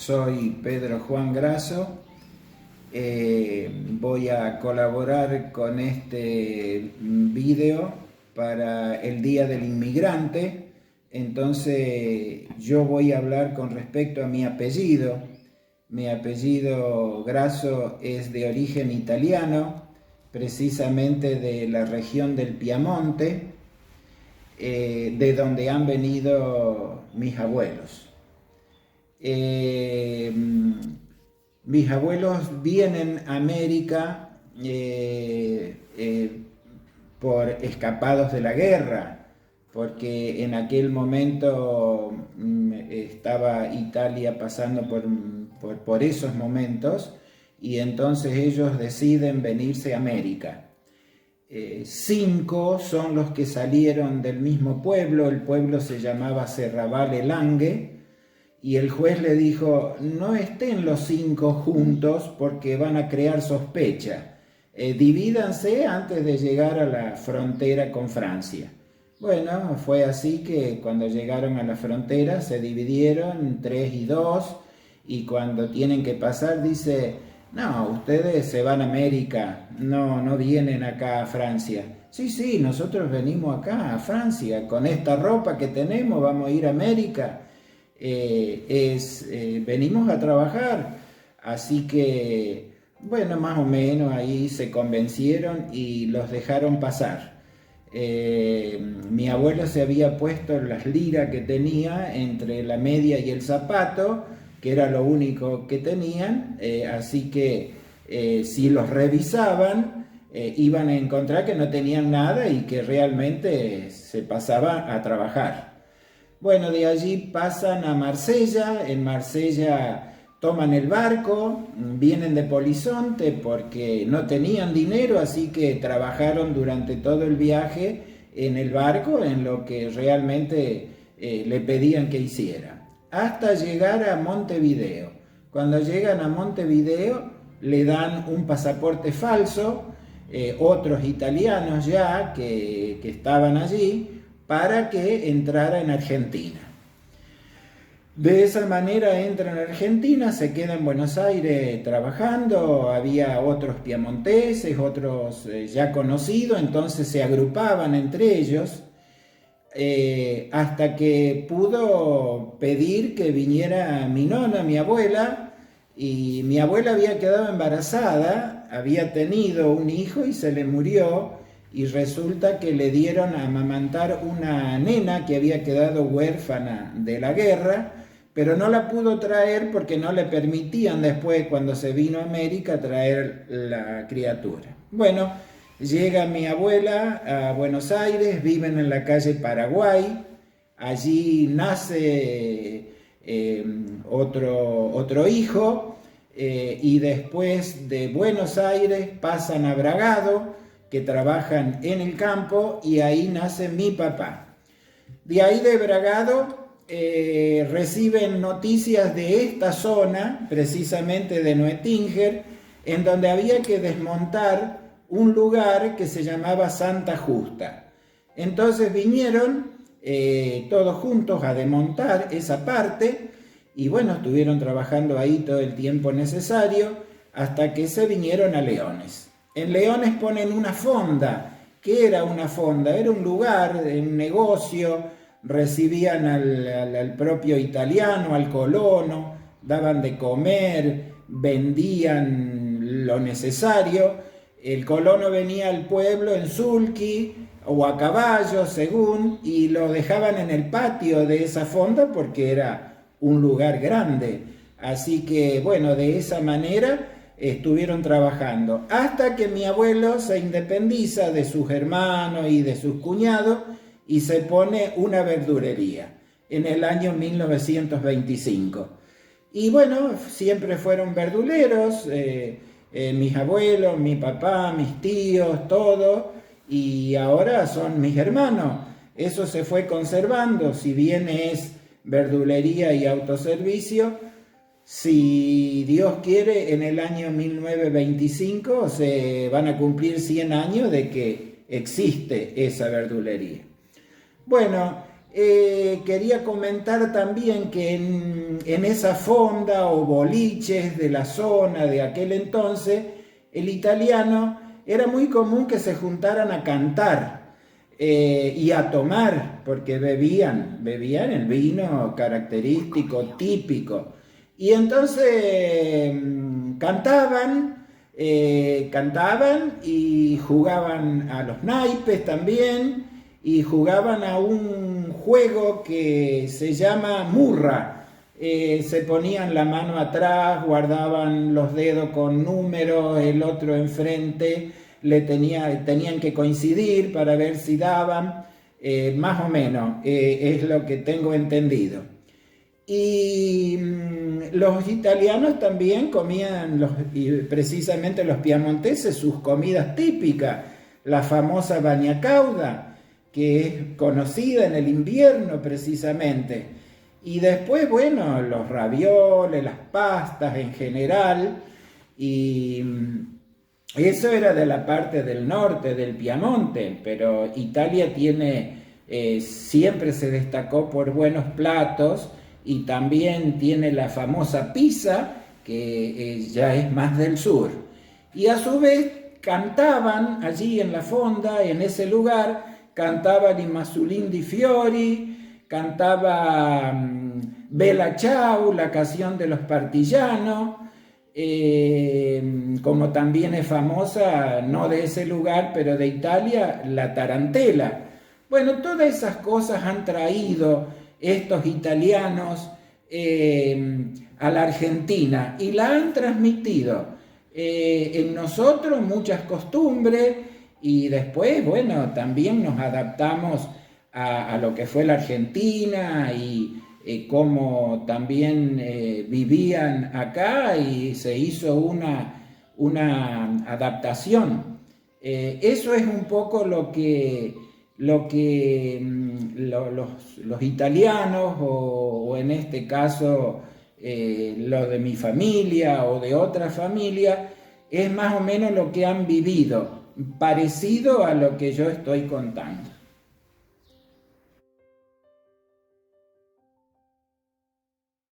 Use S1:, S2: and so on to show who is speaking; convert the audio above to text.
S1: Soy Pedro Juan Grasso. Voy a colaborar con este video para el Día del Inmigrante. Entonces yo voy a hablar con respecto a mi apellido. Mi apellido Grasso es de origen italiano, precisamente de la región del Piamonte, de donde han venido mis abuelos. Mis abuelos vienen a América por escapados de la guerra, porque en aquel momento estaba Italia pasando por esos momentos, y entonces ellos deciden venirse a América. 5 son los que salieron del mismo pueblo. El pueblo se llamaba Serravalle Langhe, y el juez le dijo: no estén los 5 juntos porque van a crear sospecha, divídanse antes de llegar a la frontera con Francia. Bueno, fue así que cuando llegaron a la frontera se dividieron 3 y 2, y cuando tienen que pasar dice: no, ustedes se van a América, no vienen acá a Francia. Sí, nosotros venimos acá a Francia, con esta ropa que tenemos vamos a ir a América. Venimos a trabajar. Así que, bueno, más o menos ahí se convencieron y los dejaron pasar. Mi abuelo se había puesto las liras que tenía entre la media y el zapato, que era lo único que tenían, así que si los revisaban, iban a encontrar que no tenían nada y que realmente se pasaba a trabajar. Bueno, de allí pasan a Marsella. En Marsella toman el barco, vienen de Polizonte porque no tenían dinero, así que trabajaron durante todo el viaje en el barco, en lo que realmente le pedían que hiciera, hasta llegar a Montevideo. Cuando llegan a Montevideo le dan un pasaporte falso, otros italianos ya que estaban allí, para que entrara en Argentina. De esa manera entran a Argentina, se queda en Buenos Aires trabajando. Había otros piamonteses, otros ya conocidos, entonces se agrupaban entre ellos, hasta que pudo pedir que viniera mi nona, mi abuela, y mi abuela había quedado embarazada, había tenido un hijo y se le murió, y resulta que le dieron a amamantar una nena que había quedado huérfana de la guerra, pero no la pudo traer porque no le permitían después, cuando se vino a América, traer la criatura. Bueno, llega mi abuela a Buenos Aires, viven en la calle Paraguay. Allí nace otro hijo, y después de Buenos Aires pasan a Bragado, que trabajan en el campo, y ahí nace mi papá. De ahí de Bragado reciben noticias de esta zona, precisamente de Noetinger, en donde había que desmontar un lugar que se llamaba Santa Justa. Entonces vinieron todos juntos a desmontar esa parte, y bueno, estuvieron trabajando ahí todo el tiempo necesario hasta que se vinieron a Leones. En Leones ponen una fonda. ¿Qué era una fonda? Era un lugar, un negocio. Recibían al propio italiano, al colono, daban de comer, vendían lo necesario. El colono venía al pueblo en sulky o a caballo, según, y lo dejaban en el patio de esa fonda porque era un lugar grande. Así que, bueno, de esa manera estuvieron trabajando hasta que mi abuelo se independiza de sus hermanos y de sus cuñados y se pone una verdulería en el año 1925. Y bueno, siempre fueron verduleros, mis abuelos, mi papá, mis tíos, todos, y ahora son mis hermanos. Eso se fue conservando, si bien es verdulería y autoservicio. Si Dios quiere, en el año 1925 se van a cumplir 100 años de que existe esa verdulería. Bueno, quería comentar también que en esa fonda o boliches de la zona de aquel entonces, el italiano era muy común que se juntaran a cantar y a tomar, porque bebían el vino característico, típico. Y entonces cantaban y jugaban a los naipes también, y jugaban a un juego que se llama murra. Se ponían la mano atrás, guardaban los dedos con números, el otro enfrente tenían que coincidir para ver si daban, más o menos, es lo que tengo entendido. Y los italianos también comían, precisamente los piamonteses, sus comidas típicas, la famosa bagna cauda, que es conocida en el invierno precisamente. Y después, bueno, los ravioles, las pastas en general, y eso era de la parte del norte, del Piamonte, pero Italia siempre se destacó por buenos platos, y también tiene la famosa pizza, que ya es más del sur. Y a su vez cantaban allí en la fonda, en ese lugar, cantaban i Masulin di Fiori, cantaba Bella Ciao, la canción de los partigianos, como también es famosa, no de ese lugar, pero de Italia, la tarantela. Bueno, todas esas cosas han traído estos italianos a la Argentina y la han transmitido en nosotros muchas costumbres, y después, bueno, también nos adaptamos a lo que fue la Argentina y cómo también vivían acá, y se hizo una adaptación. Eso es un poco los italianos, o en este caso lo de mi familia o de otra familia, es más o menos lo que han vivido, parecido a lo que yo estoy contando.